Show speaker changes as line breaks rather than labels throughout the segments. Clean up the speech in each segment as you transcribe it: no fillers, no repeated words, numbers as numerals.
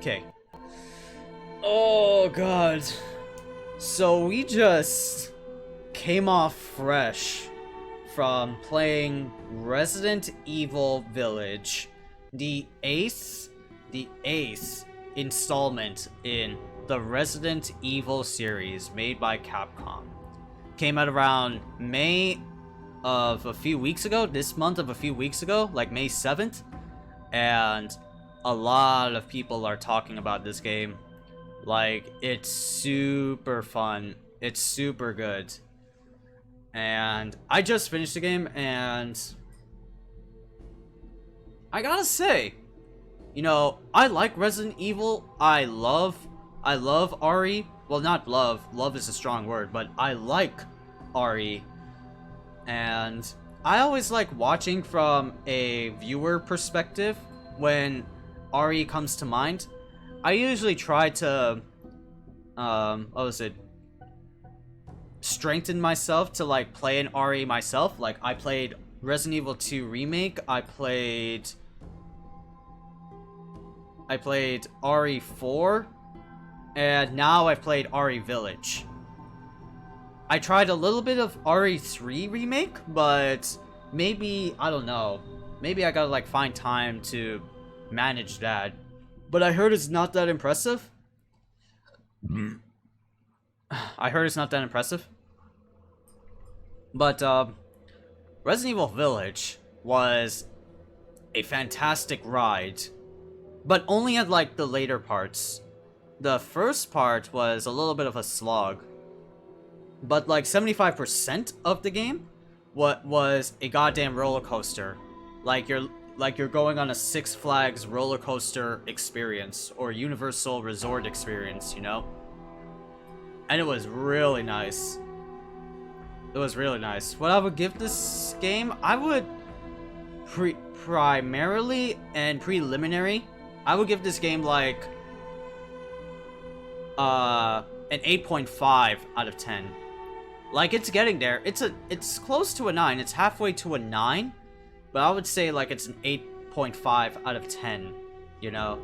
Okay. Oh god. So we just came off fresh from playing Resident Evil Village, the eighth installment in the Resident Evil series made by Capcom. Came out around May of a few weeks ago, this month of a few weeks ago, like May 7th, and a lot of people are talking about this game. Like, it's super fun, it's super good, and I just finished the game, and I gotta say, you know, I like Resident Evil. I love RE. Well, not love is a strong word, but I like RE, and I always like watching from a viewer perspective when RE comes to mind. I usually try to strengthen myself to like play an RE myself. Like, I played Resident Evil 2 Remake, I played RE4, and now I've played RE Village. I tried a little bit of RE3 Remake, but maybe, I don't know, maybe I gotta like find time to manage that. But I heard it's not that impressive. But Resident Evil Village was a fantastic ride, but only at like the later parts. The first part was a little bit of a slog, but like 75% of the game was a goddamn roller coaster. Like you're going on a Six Flags roller coaster experience or Universal Resort experience, you know? And it was really nice. It was really nice. What I would give this game, I would primarily and preliminary, I would give this game like an 8.5 out of 10. Like, it's getting there. It's close to a 9. It's halfway to a 9. But I would say like it's an 8.5 out of 10, you know?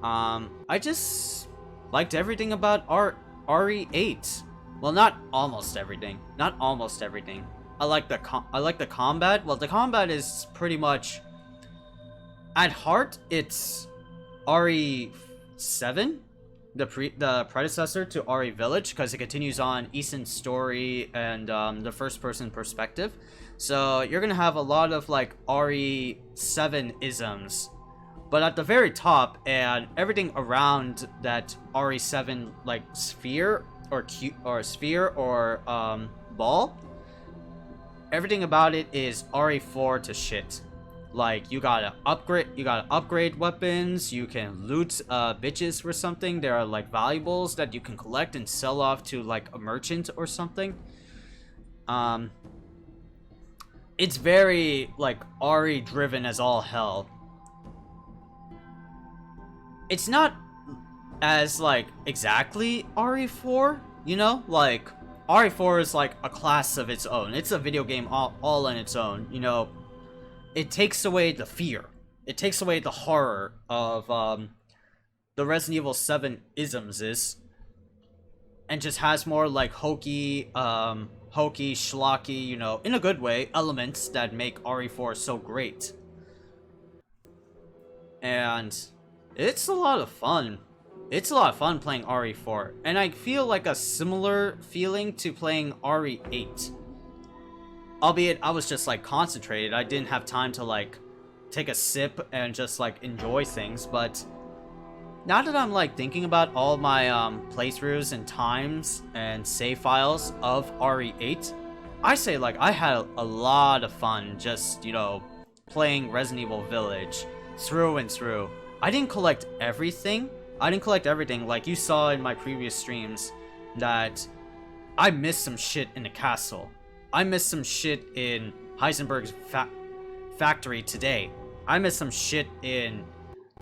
I just liked everything about RE8. Well, not almost everything. Not almost everything. I like the combat. Well, the combat is pretty much, at heart, it's RE7, the predecessor to RE Village, because it continues on Ethan's story and the first-person perspective. So you're gonna have a lot of like RE7 isms, but at the very top and everything around that RE7 like sphere or ball, everything about it is RE4 to shit. Like, you gotta upgrade weapons, you can loot bitches for something. There are like valuables that you can collect and sell off to like a merchant or something. It's very like RE driven as all hell. It's not as like exactly RE4, you know? Like, RE4 is like a class of its own. It's a video game all on its own, you know? It takes away the fear. It takes away the horror of the Resident Evil 7 isms and just has more like hokey, schlocky, you know, in a good way, elements that make RE4 so great. And it's a lot of fun. It's a lot of fun playing RE4, and I feel like a similar feeling to playing RE8. Albeit, I was just like concentrated. I didn't have time to like take a sip and just like enjoy things. But now that I'm like thinking about all my playthroughs and times and save files of RE8, I say like I had a lot of fun just, you know, playing Resident Evil Village through and through. I didn't collect everything. Like you saw in my previous streams, that I missed some shit in the castle. I missed some shit in Heisenberg's factory today. I missed some shit in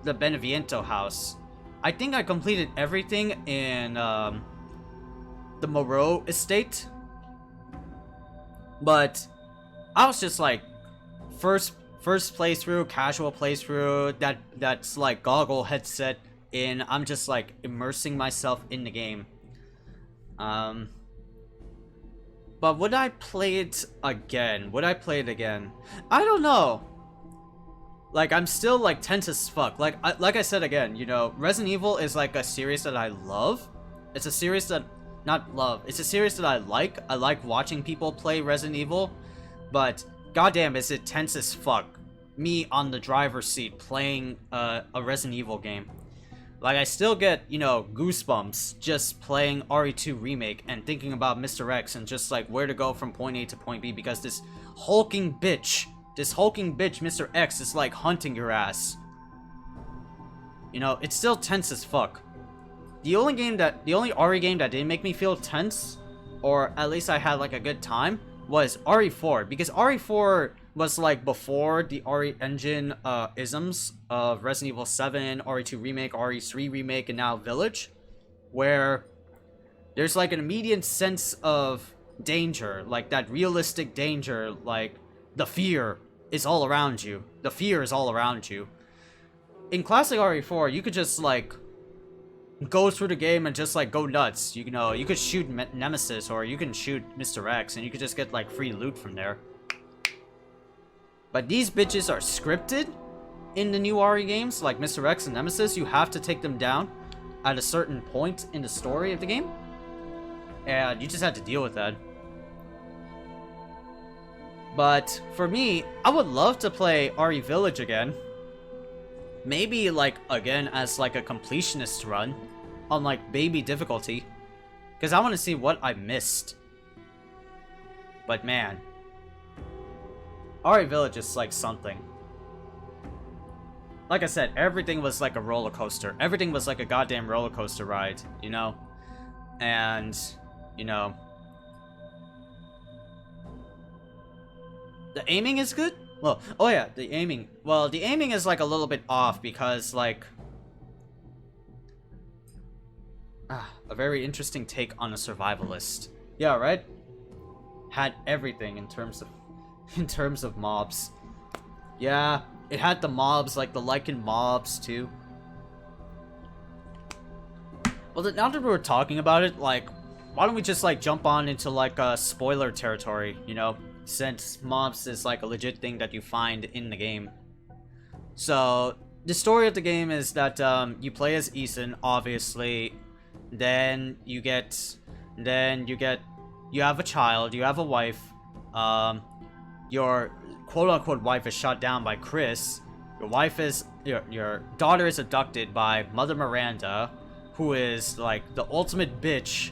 the Beneviento house. I think I completed everything in the Moreau estate. But I was just like, first playthrough, casual playthrough, that's like goggle headset in. I'm just like immersing myself in the game. But would I play it again? Would I play it again? I don't know. Like, I'm still like tense as fuck. Like I said again, you know, Resident Evil is like a series that I love. It's a series that not love. It's a series that I like. I like watching people play Resident Evil, but goddamn, is it tense as fuck. Me on the driver's seat playing a Resident Evil game. Like, I still get, you know, goosebumps just playing RE2 Remake and thinking about Mr. X and just, like, where to go from point A to point B because this hulking bitch, Mr. X, is, like, hunting your ass. You know, it's still tense as fuck. The only RE game that didn't make me feel tense, or at least I had, like, a good time, was RE4. Because RE4 was like before the RE engine isms of Resident Evil 7, RE2 Remake, RE3 Remake, and now Village, where there's like an immediate sense of danger, like that realistic danger, like the fear is all around you. The fear is all around you. In classic RE4, you could just like go through the game and just like go nuts. You know, you could shoot Nemesis or you can shoot Mr. X and you could just get like free loot from there. But these bitches are scripted in the new RE games, like Mr. X and Nemesis. You have to take them down at a certain point in the story of the game. And you just have to deal with that. But for me, I would love to play RE Village again. Maybe like again as like a completionist run on like baby difficulty. Because I want to see what I missed. But man, RE Village is like something. Like I said, everything was like a roller coaster. Everything was like a goddamn roller coaster ride, you know? And, you know, the aiming is good? Well, oh yeah, the aiming. Well, the aiming is like a little bit off because like a very interesting take on a survivalist. Yeah, right? Had everything in terms of mobs. Yeah, it had the mobs, like the Lycan mobs too. Well, now that we're talking about it, like, why don't we just like jump on into like a spoiler territory, you know? Since mobs is like a legit thing that you find in the game. So the story of the game is that you play as Ethan, obviously. Then you have a child, you have a wife. Your quote-unquote wife is shot down by Chris. Your daughter is abducted by Mother Miranda, who is like the ultimate bitch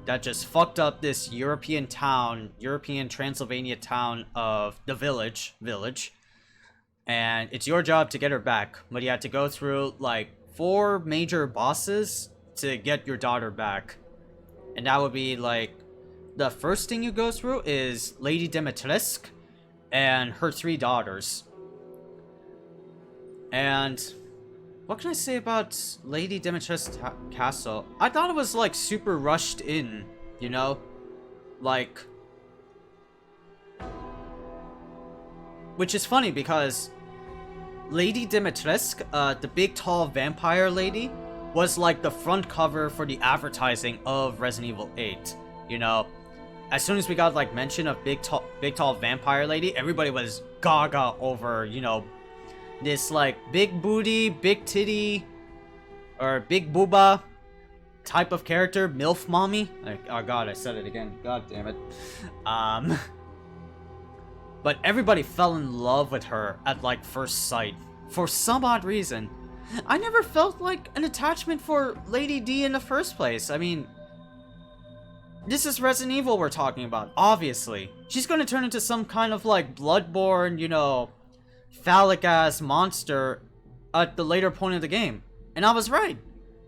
that just fucked up this European Transylvania town of the village. And it's your job to get her back, but you have to go through like 4 major bosses to get your daughter back. And that would be like, the first thing you go through is Lady Dimitrescu and her 3 daughters. And what can I say about Lady Dimitrescu Castle? I thought it was like super rushed in, you know? Like, which is funny because Lady Dimitrescu, the big tall vampire lady, was like the front cover for the advertising of Resident Evil 8, you know? As soon as we got like mention of big tall vampire lady, everybody was gaga over, you know, this like big booty, big titty, or big booba type of character, MILF mommy. Oh god, I said it again. God damn it. But everybody fell in love with her at like first sight for some odd reason. I never felt like an attachment for Lady D in the first place. I mean, this is Resident Evil we're talking about, obviously. She's gonna turn into some kind of like bloodborne, you know, phallic ass monster at the later point of the game. And I was right.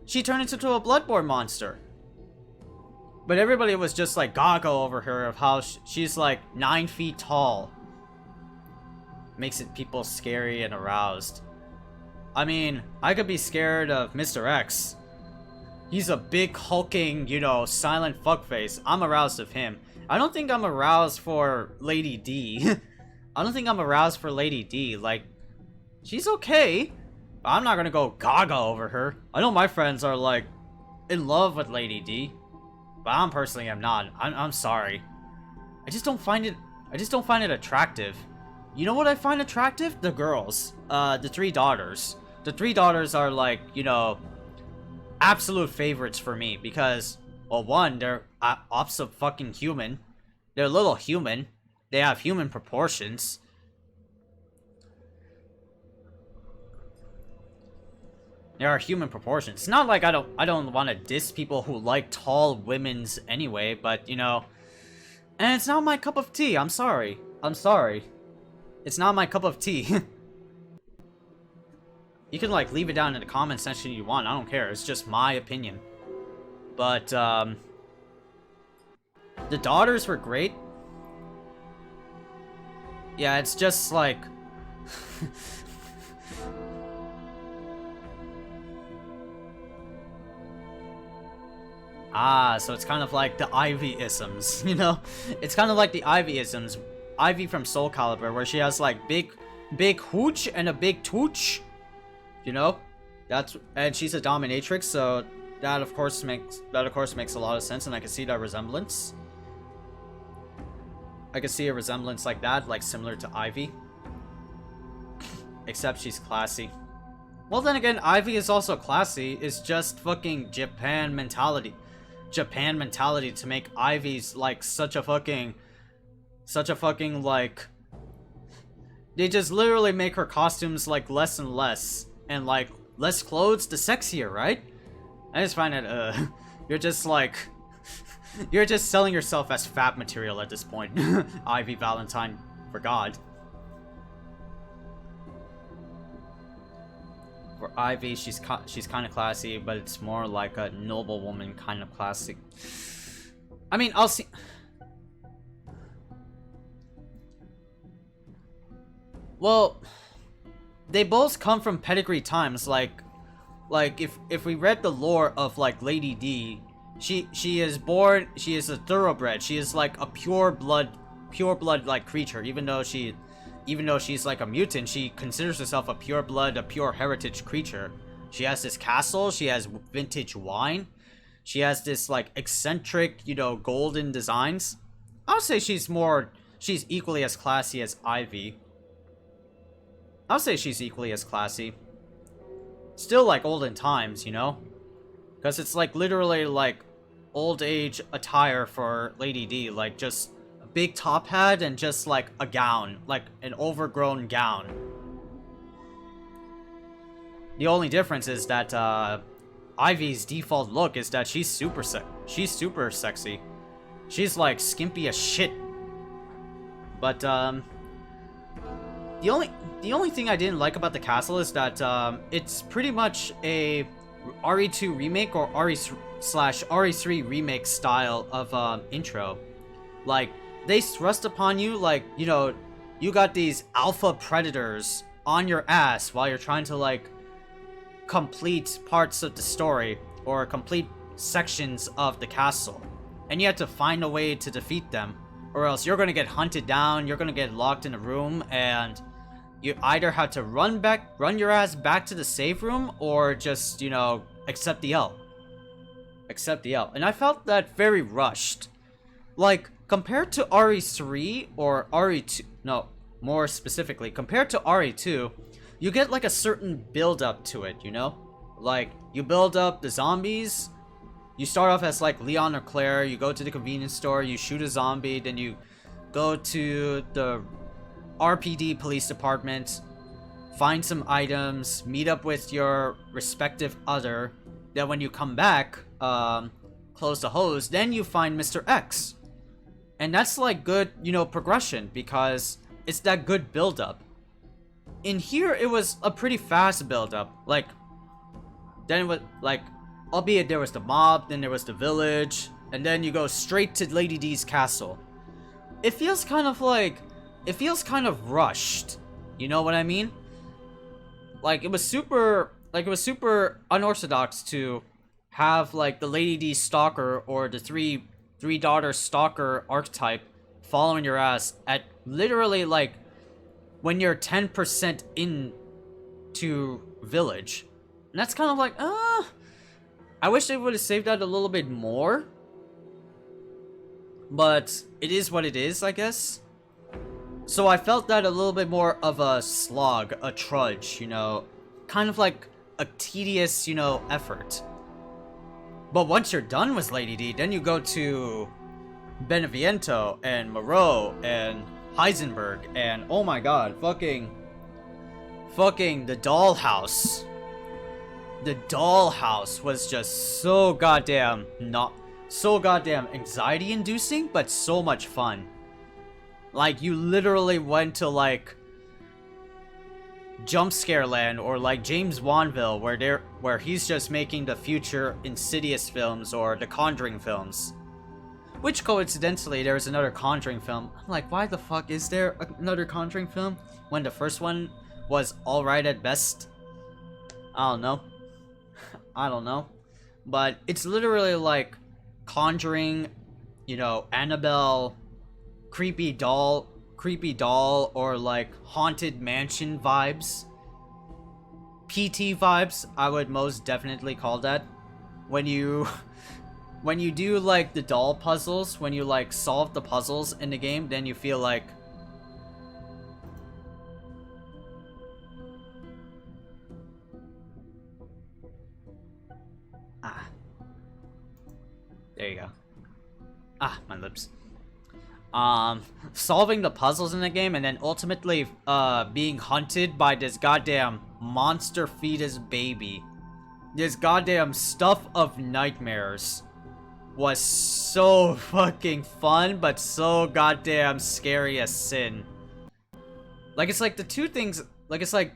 She turned into a bloodborne monster. But everybody was just like gaga over her of how she's like 9 feet tall. Makes it people scary and aroused. I mean, I could be scared of Mr. X. He's a big hulking, you know, silent fuckface. I'm aroused of him. I don't think I'm aroused for Lady D. I don't think I'm aroused for Lady D. Like, she's okay, I'm not gonna go gaga over her. I know my friends are like in love with Lady D, but I personally am not. I'm sorry. I just don't find it attractive. You know what I find attractive? The girls. The three daughters. The three daughters are like, you know, absolute favorites for me because, well, one, they're opposite fucking human. They're a little human. They have human proportions. There are human proportions. It's not like I don't want to diss people who like tall women's anyway, but you know, and it's not my cup of tea. I'm sorry. I'm sorry. It's not my cup of tea. You can like leave it down in the comment section if you want. I don't care. It's just my opinion. But the daughters were great. Yeah, it's just like so it's kind of like the Ivy-isms, you know? It's kind of like the Ivy-isms. Ivy from Soul Calibur, where she has like big hooch and a big tooch. You know? And she's a dominatrix, so that of course makes a lot of sense, and I can see that resemblance. I can see a resemblance like that, like similar to Ivy. Except she's classy. Well, then again, Ivy is also classy. It's just fucking Japan mentality to make Ivy's like such a fucking like, they just literally make her costumes like less and less, and like less clothes the sexier, right? I just find it you're just like you're just selling yourself as fat material at this point. Ivy Valentine, for God. For Ivy, she's kind of classy, but it's more like a noble woman kind of classy. I mean, I'll see. Well, they both come from pedigree times. Like if we read the lore of like Lady D, she is a thoroughbred. She is like a pure blood like creature. Even though she's like a mutant, she considers herself a pure blood, a pure heritage creature. She has this castle, she has vintage wine, she has this like eccentric, you know, golden designs. I would say she's equally as classy as Ivy. I'll say she's equally as classy. Still like olden times, you know? Because it's like literally like old age attire for Lady D, like just big top hat and just like a gown, like an overgrown gown. The only difference is that Ivy's default look is that she's super sexy. She's like skimpy as shit. But the only thing I didn't like about the castle is that it's pretty much a RE2 remake or RE3 remake style of intro. Like, they thrust upon you like, you know, you got these alpha predators on your ass while you're trying to like complete parts of the story or complete sections of the castle, and you have to find a way to defeat them, or else you're gonna get hunted down, you're gonna get locked in a room, and you either have to run your ass back to the save room, or just, you know, accept the L. And I felt that very rushed. Like, compared to RE3 or RE2, no, more specifically, compared to RE2, you get like a certain build up to it, you know? Like, you build up the zombies, you start off as like Leon or Claire, you go to the convenience store, you shoot a zombie, then you go to the RPD police department, find some items, meet up with your respective other, then when you come back, close the hose, then you find Mr. X. And that's like good, you know, progression, because it's that good build-up. In here, it was a pretty fast build-up. Like, then it was like, albeit there was the mob, then there was the village, and then you go straight to Lady D's castle. It feels kind of rushed. You know what I mean? Like, it was super unorthodox to have like the Lady D stalker or the three daughter stalker archetype following your ass at literally like when you're 10% in to village. And that's kind of like, I wish they would have saved that a little bit more. But it is what it is, I guess. So I felt that a little bit more of a slog, a trudge, you know, kind of like a tedious, you know, effort. But once you're done with Lady D, then you go to Beneviento and Moreau and Heisenberg and oh my god, fucking the dollhouse. The dollhouse was just so goddamn anxiety inducing, but so much fun. Like, you literally went to like Jump Scare Land or like James Wanville where he's just making the future Insidious films or the Conjuring films. Which coincidentally there's another Conjuring film. I'm like, why the fuck is there another Conjuring film when the first one was alright at best? I don't know. I don't know. But it's literally like Conjuring, you know, Annabelle, creepy doll, or like Haunted Mansion vibes. PT vibes, I would most definitely call that. When you do like the doll puzzles, when you like solve the puzzles in the game, then you feel like there you go. My lips. Solving the puzzles in the game and then ultimately being hunted by this goddamn monster fetus baby. This goddamn stuff of nightmares was so fucking fun, but so goddamn scary as sin. Like, it's like the two things, like, it's like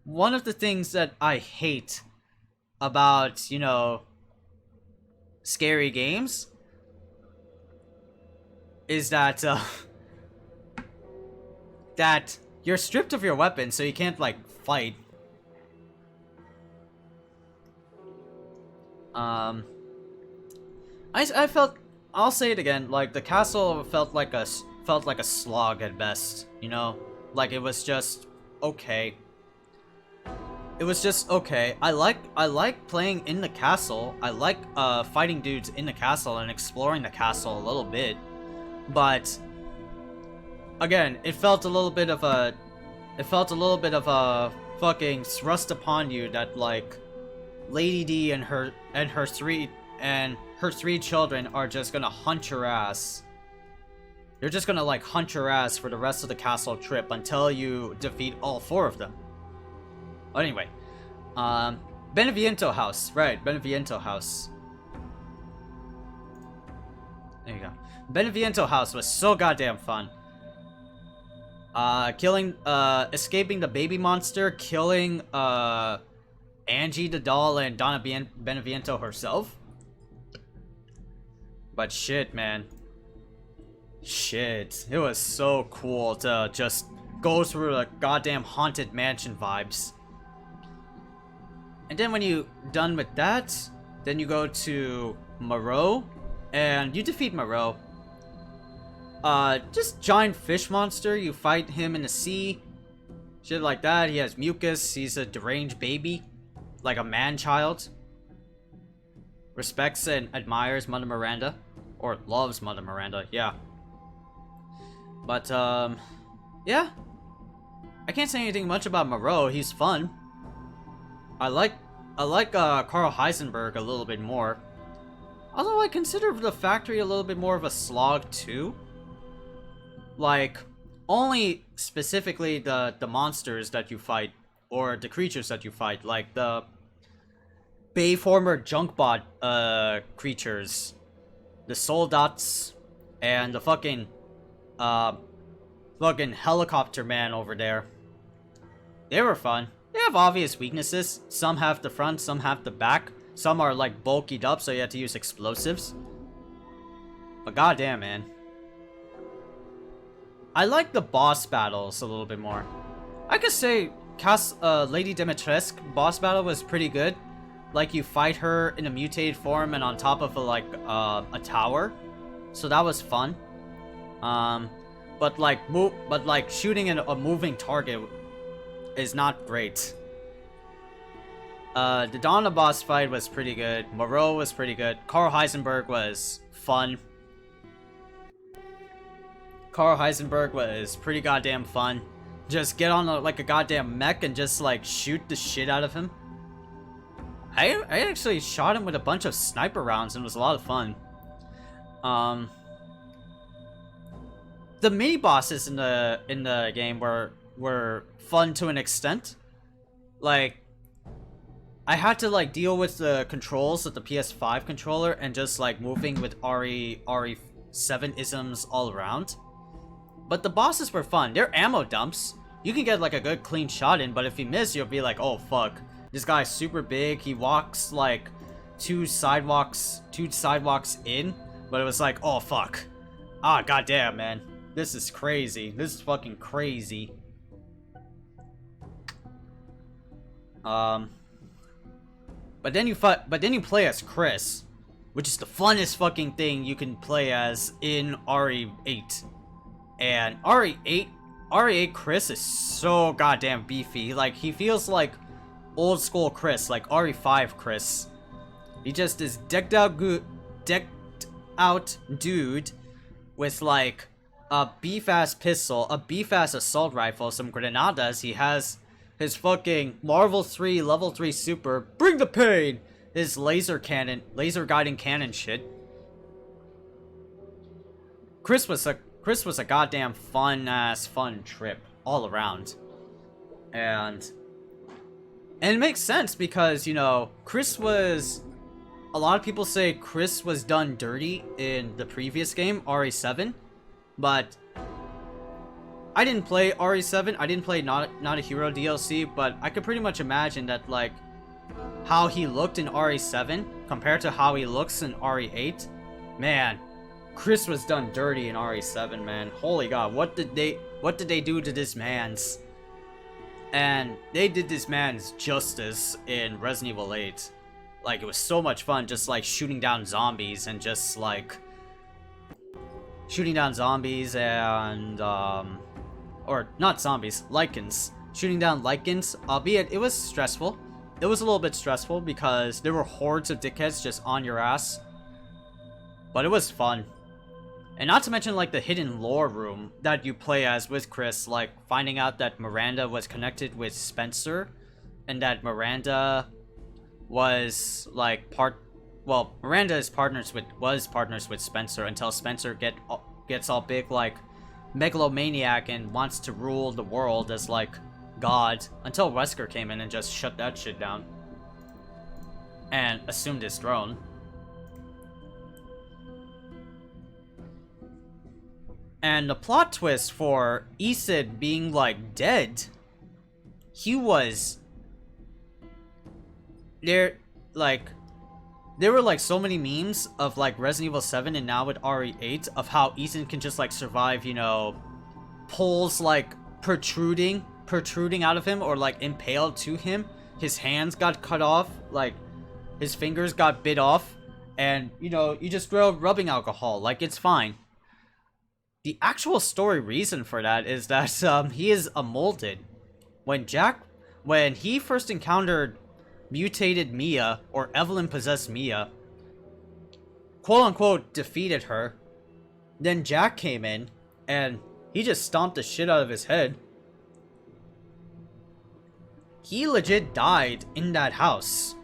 one of the things that I hate about, you know, scary games is that, that you're stripped of your weapon, so you can't, like, fight. I felt, I'll say it again, like, the castle felt like a slog at best, you know? Like, it was just okay. It was just okay. I like playing in the castle. I like fighting dudes in the castle and exploring the castle a little bit. But again, it felt a little bit of a fucking thrust upon you that like Lady D and her three children are just gonna hunt your ass. They're just gonna like hunt your ass for the rest of the castle trip until you defeat all four of them. But anyway, Beneviento House, right? Beneviento House. There you go. Beneviento House was so goddamn fun. Escaping the baby monster, killing Angie the doll and Donna Beneviento herself. But shit, man. Shit, it was so cool to just go through the goddamn Haunted Mansion vibes. And then when you're done with that, then you go to Moreau, and you defeat Moreau. Just giant fish monster, you fight him in the sea. Shit like that, he has mucus, he's a deranged baby. Like a man-child. Respects and admires Mother Miranda. Or loves Mother Miranda, yeah. But, yeah. I can't say anything much about Moreau, he's fun. I like Carl Heisenberg a little bit more. Although I consider the factory a little bit more of a slog too. Like, only specifically the monsters that you fight, or the creatures that you fight, like the Bayformer Junkbot creatures, the Soldats, and the fucking helicopter man over there. They were fun. They have obvious weaknesses. Some have the front, some have the back. Some are like bulkied up, so you have to use explosives. But goddamn, man. I like the boss battles a little bit more. I could say Lady Dimitrescu boss battle was pretty good. Like, you fight her in a mutated form and on top of a tower. So that was fun. But like shooting a moving target is not great. The Donna boss fight was pretty good. Moreau was pretty good. Carl Heisenberg was fun. Carl Heisenberg was pretty goddamn fun. Just get on like a goddamn mech and just like shoot the shit out of him. I actually shot him with a bunch of sniper rounds and it was a lot of fun. The mini bosses in the game were fun to an extent. Like, I had to like deal with the controls of the PS5 controller and just like moving with RE7 isms all around. But the bosses were fun. They're ammo dumps. You can get like a good clean shot in, but if you miss, you'll be like, oh fuck. This guy's super big. He walks like two sidewalks in, but it was like, oh fuck. Ah, goddamn, man. This is crazy. This is fucking crazy. But then you play as Chris, which is the funnest fucking thing you can play as in RE8. And RE8 Chris is so goddamn beefy. Like, he feels like old school Chris, like RE5 Chris. He just is decked out dude with like a beef-ass pistol, a beef-ass assault rifle, some granadas. He has his fucking Marvel 3 level 3 super, bring the pain! His laser guiding cannon shit. Chris was a goddamn fun trip all around. And it makes sense because, you know, a lot of people say Chris was done dirty in the previous game, RE7, but I didn't play RE7, I didn't play Not a Hero DLC, but I could pretty much imagine that, like, how he looked in RE7 compared to how he looks in RE8, man, Chris was done dirty in RE7, man. Holy god, what did they do to this man's? And they did this man's justice in Resident Evil 8. Like, it was so much fun just like shooting down zombies and just like shooting down zombies and or not zombies, lichens. Shooting down lichens, albeit it was stressful. It was a little bit stressful because there were hordes of dickheads just on your ass. But it was fun. And not to mention, like, the hidden lore room that you play as with Chris, like, finding out that Miranda was connected with Spencer, and that Miranda was, like, Miranda was partners with Spencer until Spencer gets all big, like, megalomaniac and wants to rule the world as, like, God, until Wesker came in and just shut that shit down. And assumed his throne. And the plot twist for Ethan being, like, dead, there were, like, so many memes of, like, Resident Evil 7 and now with RE8 of how Ethan can just, like, survive, you know, poles, like, protruding out of him or, like, impaled to him. His hands got cut off, like, his fingers got bit off, and, you know, you just throw rubbing alcohol, like, it's fine. The actual story reason for that is that he is a molded. When he first encountered mutated Mia, or Evelyn possessed Mia, quote unquote defeated her, then Jack came in and he just stomped the shit out of his head. He legit died in that house.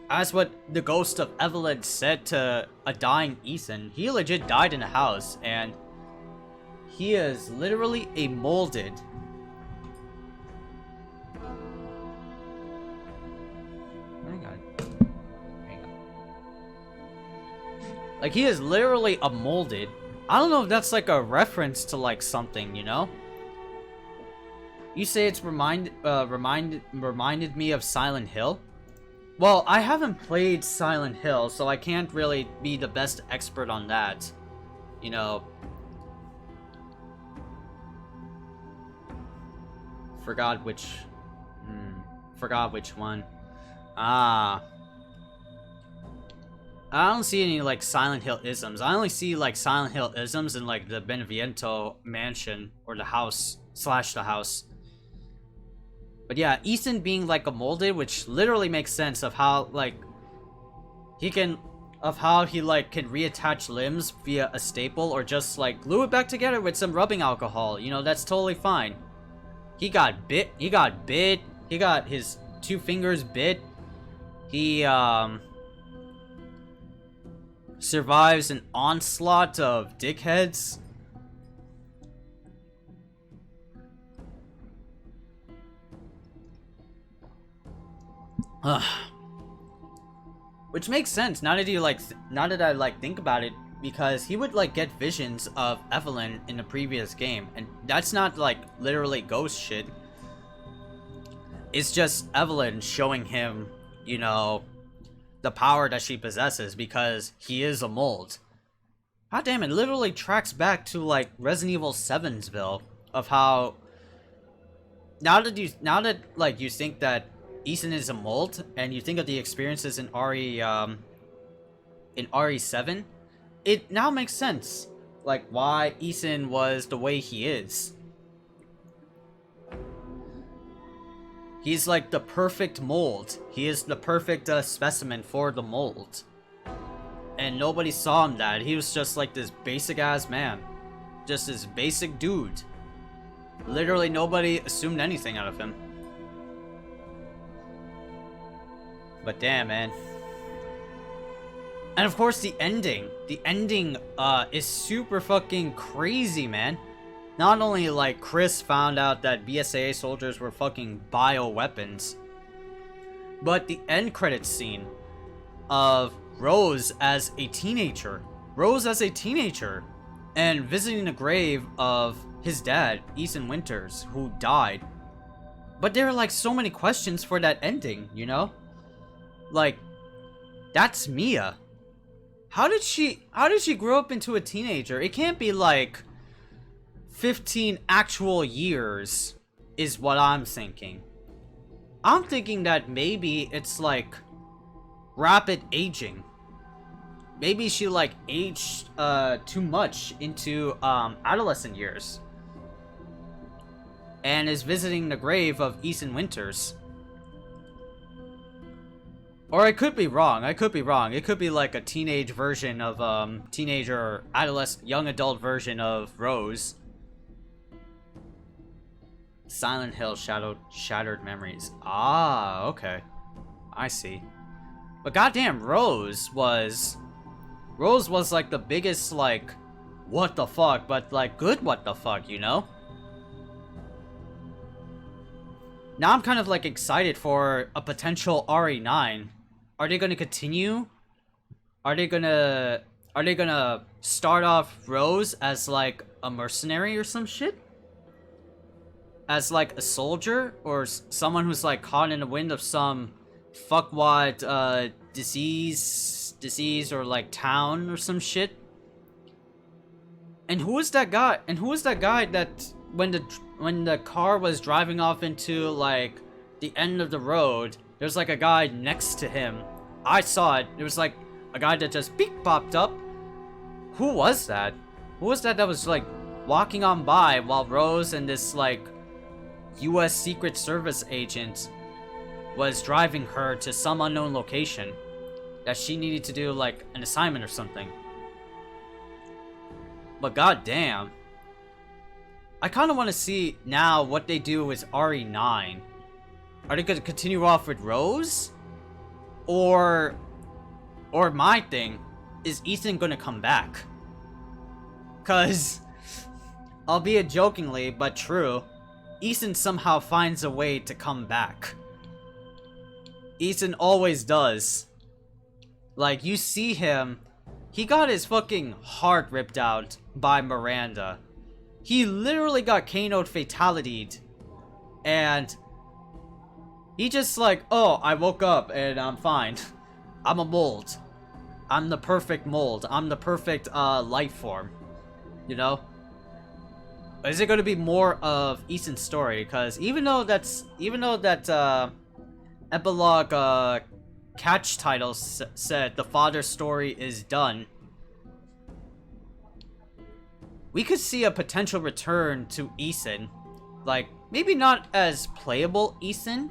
As what the ghost of Evelyn said to a dying Ethan, he legit died in a house, and he is literally a molded. Hang on. Like, he is literally a molded. I don't know if that's like a reference to like something, you know? You say it's reminded me of Silent Hill. Well, I haven't played Silent Hill, so I can't really be the best expert on that. You know, forgot which one. I don't see any like Silent Hill isms. I only see like Silent Hill isms in like the Beneviento mansion or the house / the house. But yeah, Ethan being like a molded, which literally makes sense of how like he can like can reattach limbs via a staple or just like glue it back together with some rubbing alcohol. You know, that's totally fine. He got bit, he got his 2 fingers bit. He survives an onslaught of dickheads. Which makes sense now that I like think about it, because he would like get visions of Evelyn in the previous game, and that's not like literally ghost shit. It's just Evelyn showing him, you know, the power that she possesses because he is a mold. God damn, it literally tracks back to like Resident Evil 7'sville of how now that like you think that Ethan is a mold, and you think of the experiences in RE7, it now makes sense, like, why Ethan was the way he is. He's like the perfect mold. He is the perfect specimen for the mold. And nobody saw him that. He was just like this basic-ass man. Just this basic dude. Literally nobody assumed anything out of him. But damn, man. And of course the ending. The ending is super fucking crazy, man. Not only like Chris found out that BSAA soldiers were fucking bioweapons, but the end credits scene of Rose as a teenager. Rose as a teenager. And visiting the grave of his dad, Ethan Winters, who died. But there are like so many questions for that ending, you know? Like, that's Mia. How did she grow up into a teenager? It can't be like 15 actual years is what I'm thinking. I'm thinking that maybe it's like rapid aging. Maybe she like aged too much into adolescent years and is visiting the grave of Ethan Winters. Or I could be wrong. It could be like a teenage version of teenager or adolescent, young adult version of Rose. Silent Hill Shattered Memories. Ah, okay. I see. But goddamn, Rose was like the biggest like what the fuck, but like good what the fuck, you know? Now I'm kind of like excited for a potential RE9. Are they gonna continue? Are they gonna start off Rose as like a mercenary or some shit? As like a soldier or someone who's like caught in the wind of some fuckwad disease or like town or some shit? And who was that guy? And who was that guy that when the car was driving off into like the end of the road, there's like a guy next to him. I saw it. There was like a guy that just beep popped up. Who was that? Who was that was like walking on by while Rose and this like US Secret Service agent was driving her to some unknown location that she needed to do like an assignment or something. But goddamn, I kind of want to see now what they do with RE9. Are they going to continue off with Rose? Or my thing, is Ethan going to come back? Cause, albeit jokingly, but true, Ethan somehow finds a way to come back. Ethan always does. Like, you see him, he got his fucking heart ripped out by Miranda. He literally got KO'd fatality'd. And he just like, oh, I woke up and I'm fine. I'm a mold. I'm the perfect mold. I'm the perfect life form. You know? Is it going to be more of Ethan's story? Because even though that epilogue catch title said the father's story is done, we could see a potential return to Ethan Like, maybe not as playable Ethan.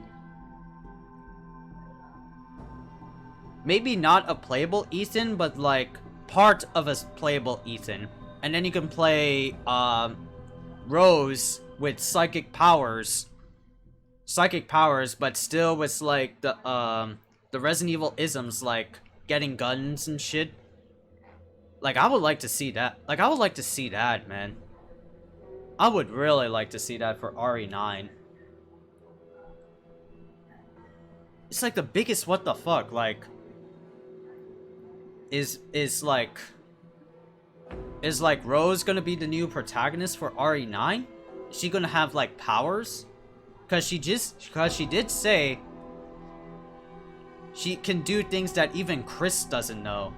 Maybe not a playable Ethan, but like part of a playable Ethan. And then you can play Rose with psychic powers. Psychic powers, but still with like the Resident Evil isms, like getting guns and shit. Like, I would like to see that. Like, I would like to see that, man. I would really like to see that for RE9. It's like the biggest what the fuck, like... Is like Rose gonna be the new protagonist for RE9? Is she gonna have like powers? Cause she did say she can do things that even Chris doesn't know.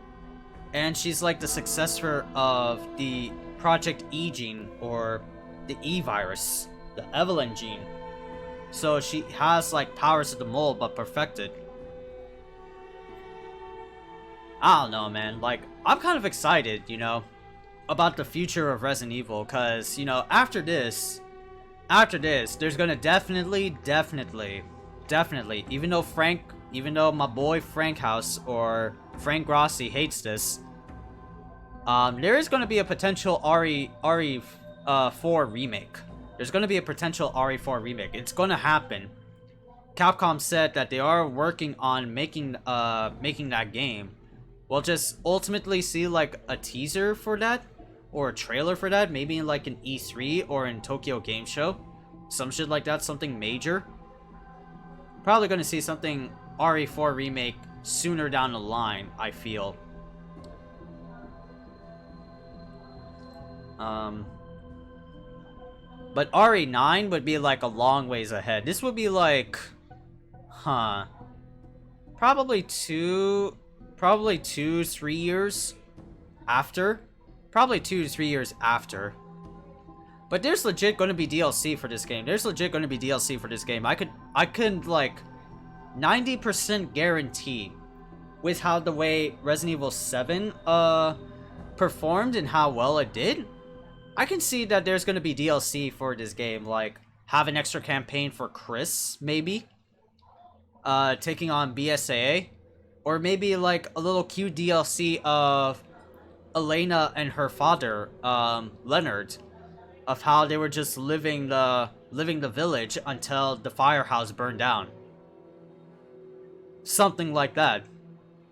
And she's like the successor of the Project E gene, or the E virus, the Evelyn gene. So she has like powers of the mole, but perfected. I don't know, man. Like, I'm kind of excited, you know, about the future of Resident Evil, because, you know, after this, there's gonna definitely, even though my boy Frank House, or Frank Grossi, hates this, there is gonna be a potential RE4 remake. There's gonna be a potential RE4 remake. It's gonna happen. Capcom said that they are working on making that game. We'll just ultimately see like a teaser for that, or a trailer for that, maybe in like an E3 or in Tokyo Game Show. Some shit like that, something major. Probably gonna see something RE4 remake sooner down the line, I feel. But RE9 would be like a long ways ahead. This would be like, probably 2-3 years after. Probably 2 to 3 years after. But there's legit going to be DLC for this game. I could like 90% guarantee, with how the way Resident Evil 7 performed and how well it did, I can see that there's going to be DLC for this game. Like, have an extra campaign for Chris, maybe. Taking on BSAA. Or maybe like a little cute DLC of Elena and her father, Leonard, of how they were just living the village until the firehouse burned down. Something like that.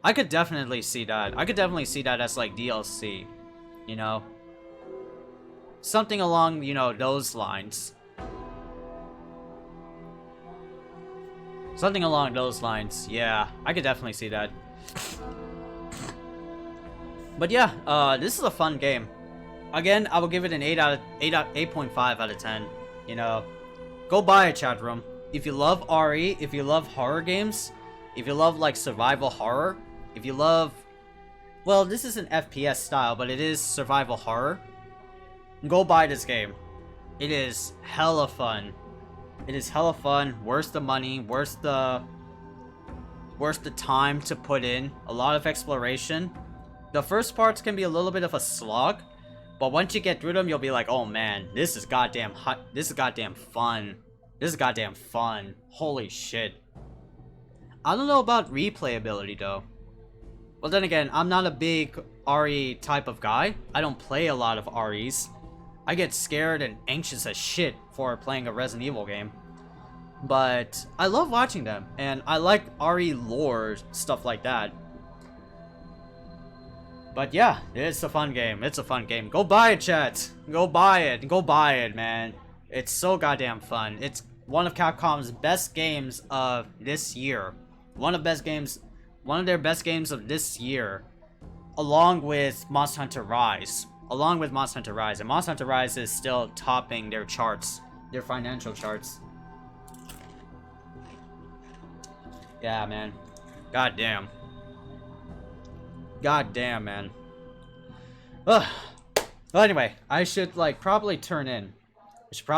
I could definitely see that. I could definitely see that as like DLC, you know? Something along, you know, those lines. Something along those lines. Yeah, I could definitely see that. But yeah, this is a fun game. Again, I will give it an 8.5 out of 10. You know, go buy it, chat room. If you love RE, if you love horror games, if you love like survival horror, if you love, well, this is an FPS style, but it is survival horror. Go buy this game. It is hella fun. It is hella fun, worth the money, worth the time to put in. A lot of exploration. The first parts can be a little bit of a slog, but once you get through them, you'll be like, oh man, this is goddamn hot. This is goddamn fun. This is goddamn fun. Holy shit. I don't know about replayability though. Well, then again, I'm not a big RE type of guy. I don't play a lot of REs. I get scared and anxious as shit for playing a Resident Evil game. But I love watching them, and I like RE lore, stuff like that. But yeah, it's a fun game. It's a fun game. Go buy it, chat. Go buy it. Go buy it, man. It's so goddamn fun. It's one of Capcom's best games of this year. One of their best games of this year. Along with Monster Hunter Rise. And Monster Hunter Rise is still topping their charts. Their financial charts. Yeah, man. Goddamn. Goddamn, man. Ugh. Well, anyway, I should, like, probably turn in. I should probably